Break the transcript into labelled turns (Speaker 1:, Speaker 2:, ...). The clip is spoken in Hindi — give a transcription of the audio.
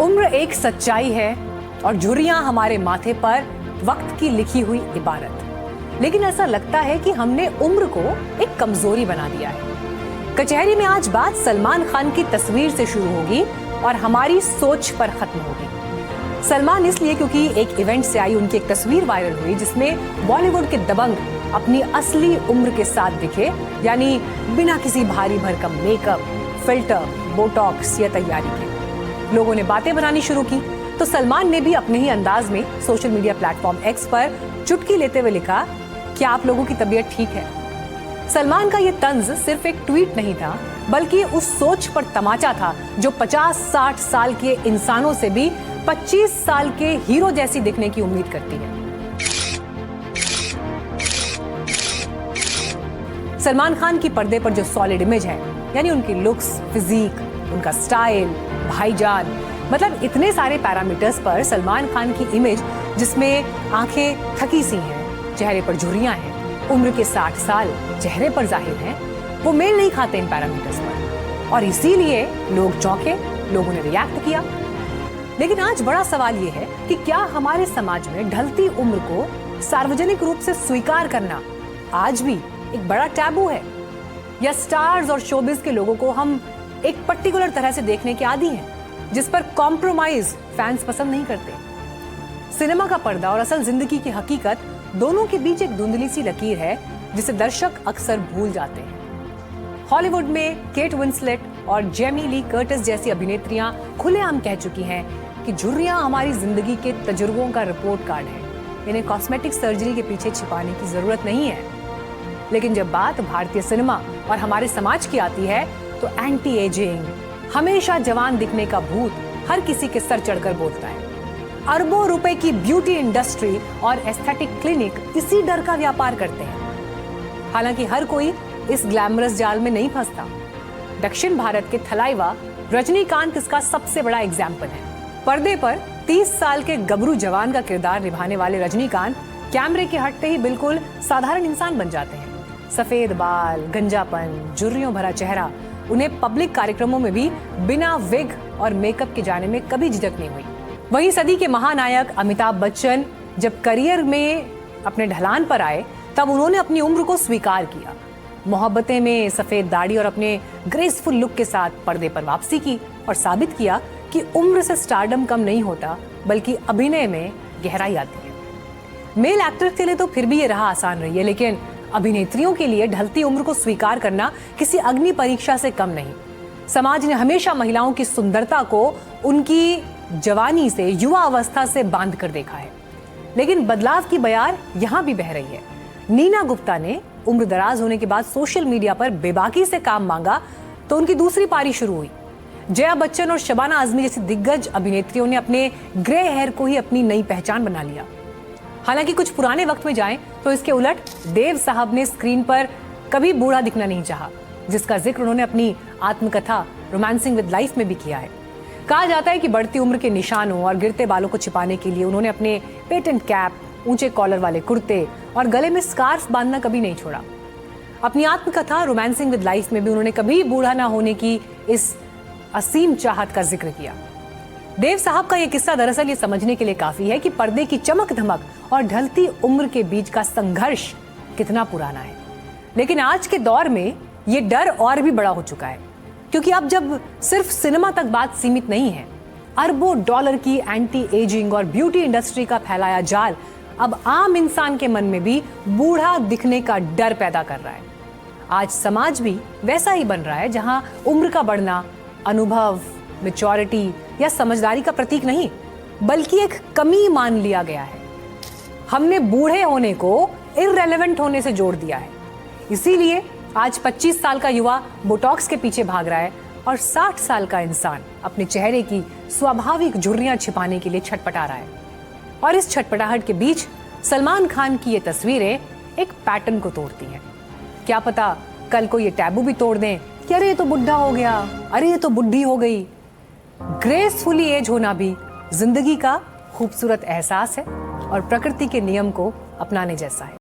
Speaker 1: उम्र एक सच्चाई है और झुर्रियां हमारे माथे पर वक्त की लिखी हुई इबारत। लेकिन ऐसा लगता है कि हमने उम्र को एक कमजोरी बना दिया है। कचहरी में आज बात सलमान खान की तस्वीर से शुरू होगी और हमारी सोच पर खत्म होगी। सलमान इसलिए क्योंकि एक इवेंट से आई उनकी एक तस्वीर वायरल हुई जिसमें बॉलीवुड के दबंग अपनी असली उम्र के साथ दिखे, यानी बिना किसी भारी भरकम मेकअप, फिल्टर, बोटॉक्स या तैयारी के। लोगों ने बातें बनानी शुरू की तो सलमान ने भी अपने ही अंदाज में सोशल मीडिया प्लेटफॉर्म एक्स पर चुटकी लेते हुए लिखा, क्या आप लोगों की तबीयत ठीक है? सलमान का ये तंज सिर्फ एक ट्वीट नहीं था, बल्कि उस सोच पर तमाचा था जो 50-60 साल के इंसानों से भी 25 साल के हीरो जैसी दिखने की उम्मीद करती है। सलमान खान की पर्दे पर जो सॉलिड इमेज है, यानी उनकी लुक्स, फिजिक, उनका स्टाइल, भाईजान, मतलब इतने सारे पैरामीटर्स पर सलमान खान की इमेज जिसमें आंखें थकी सी हैं, चेहरे पर झुर्रियां हैं, उम्र के 60 साल चेहरे पर जाहिर हैं, वो मेल नहीं खाते इन पैरामीटर्स पर और इसीलिए लोग चौंके, लोगों ने रिएक्ट किया। लेकिन आज बड़ा सवाल ये है कि क्या हमारे समाज में ढलती उम्र को सार्वजनिक रूप से स्वीकार करना आज भी एक बड़ा टैबू है, या स्टार्स और शोबिज के लोगों को हम एक पर्टिकुलर तरह से देखने के आदी हैं जिस पर कॉम्प्रोमाइज फैंस पसंद नहीं करते। सिनेमा का पर्दा और असल जिंदगी की हकीकत दोनों के बीच एक धुंधली सी लकीर है जिसे दर्शक अक्सर भूल जाते हैं। हॉलीवुड में केट विंसलेट और जेमी ली कर्टिस जैसी अभिनेत्रियां खुलेआम कह चुकी हैं कि झुर्रियां हमारी जिंदगी के तजुर्बों का रिपोर्ट कार्ड है, इन्हें कॉस्मेटिक सर्जरी के पीछे छिपाने की जरूरत नहीं है। लेकिन जब बात भारतीय सिनेमा और हमारे समाज की आती है तो एंटी एजिंग, हमेशा जवान दिखने का भूत हर किसी के सर चढ़कर बोलता है। अरबों रुपए की ब्यूटी इंडस्ट्री और एस्थेटिक क्लिनिक इसी डर का व्यापार करते हैं। हालांकि हर कोई इस ग्लैमरस जाल में नहीं फंसता। दक्षिण भारत के थलाइवा रजनीकांत इसका सबसे बड़ा एग्जाम्पल है। पर्दे पर 30 साल के गबरू जवान का किरदार निभाने वाले रजनीकांत कैमरे के हटते ही बिल्कुल साधारण इंसान बन जाते हैं। सफेद बाल, गंजापन, झुर्रियों भरा चेहरा, उन्हें पब्लिक कार्यक्रमों में भी बिना विग और मेकअप के जाने में कभी झिझक नहीं हुई। वहीं सदी के महानायक अमिताभ बच्चन जब करियर में अपने ढलान पर आए तब उन्होंने अपनी उम्र को स्वीकार किया। मोहब्बतें में सफेद दाढ़ी और अपने ग्रेसफुल लुक के साथ पर्दे पर वापसी की और साबित किया कि उम्र से स्टारडम कम नहीं होता, बल्कि अभिनय में गहराई आती है। मेल एक्टर्स के लिए तो फिर भी ये राह आसान रही है, लेकिन अभिनेत्रियों के लिए ढलती उम्र को स्वीकार करना किसी अग्नि परीक्षा से कम नहीं। समाज ने हमेशा महिलाओं की सुंदरता को उनकी जवानी से, युवा अवस्था से बांध कर देखा है। लेकिन बदलाव की बयार यहां भी बह रही है। नीना गुप्ता ने उम्र दराज होने के बाद सोशल मीडिया पर बेबाकी से काम मांगा तो उनकी दूसरी पारी शुरू हुई। जया बच्चन और शबाना आजमी जैसी दिग्गज अभिनेत्रियों ने अपने ग्रे हेयर को ही अपनी नई पहचान बना लिया। हालांकि कुछ पुराने वक्त में जाएं तो इसके उलट देव साहब ने स्क्रीन पर कभी बूढ़ा दिखना नहीं चाहा, जिसका जिक्र उन्होंने अपनी आत्मकथा रोमांसिंग विद लाइफ में भी किया है। कहा जाता है कि बढ़ती उम्र के निशानों और गिरते बालों को छिपाने के लिए उन्होंने अपने पेटेंट कैप, ऊंचे कॉलर वाले कुर्ते और गले में स्कार्फ बांधना कभी नहीं छोड़ा। अपनी आत्मकथा रोमांसिंग विद लाइफ में भी उन्होंने कभी बूढ़ा ना होने की इस असीम चाहत का जिक्र किया। देव साहब का यह किस्सा दरअसल ये समझने के लिए काफी है कि पर्दे की चमक धमक और ढलती उम्र के बीच का संघर्ष कितना पुराना है। लेकिन आज के दौर में ये डर और भी बड़ा हो चुका है, क्योंकि अब जब सिर्फ सिनेमा तक बात सीमित नहीं है, अरबों डॉलर की एंटी एजिंग और ब्यूटी इंडस्ट्री का फैलाया जाल अब आम इंसान के मन में भी बूढ़ा दिखने का डर पैदा कर रहा है। आज समाज भी वैसा ही बन रहा है जहां उम्र का बढ़ना अनुभव, मैच्योरिटी या समझदारी का प्रतीक नहीं, बल्कि एक कमी मान लिया गया है। हमने बूढ़े होने को इररिलेवेंट होने से जोड़ दिया है। इसीलिए आज 25 साल का युवा बोटॉक्स के पीछे भाग रहा है और 60 साल का इंसान अपने चेहरे की स्वाभाविक झुर्रियां छिपाने के लिए छटपटा रहा है। और इस छटपटाहट के बीच सलमान खान की ये तस्वीरें एक पैटर्न को तोड़ती हैं। क्या पता कल को ये टैबू भी तोड़ दें कि अरे ये तो बुढ़ा हो गया, अरे ये तो बुढ़ी हो गई। ग्रेसफुली एज होना भी जिंदगी का खूबसूरत एहसास है और प्रकृति के नियम को अपनाने जैसा है।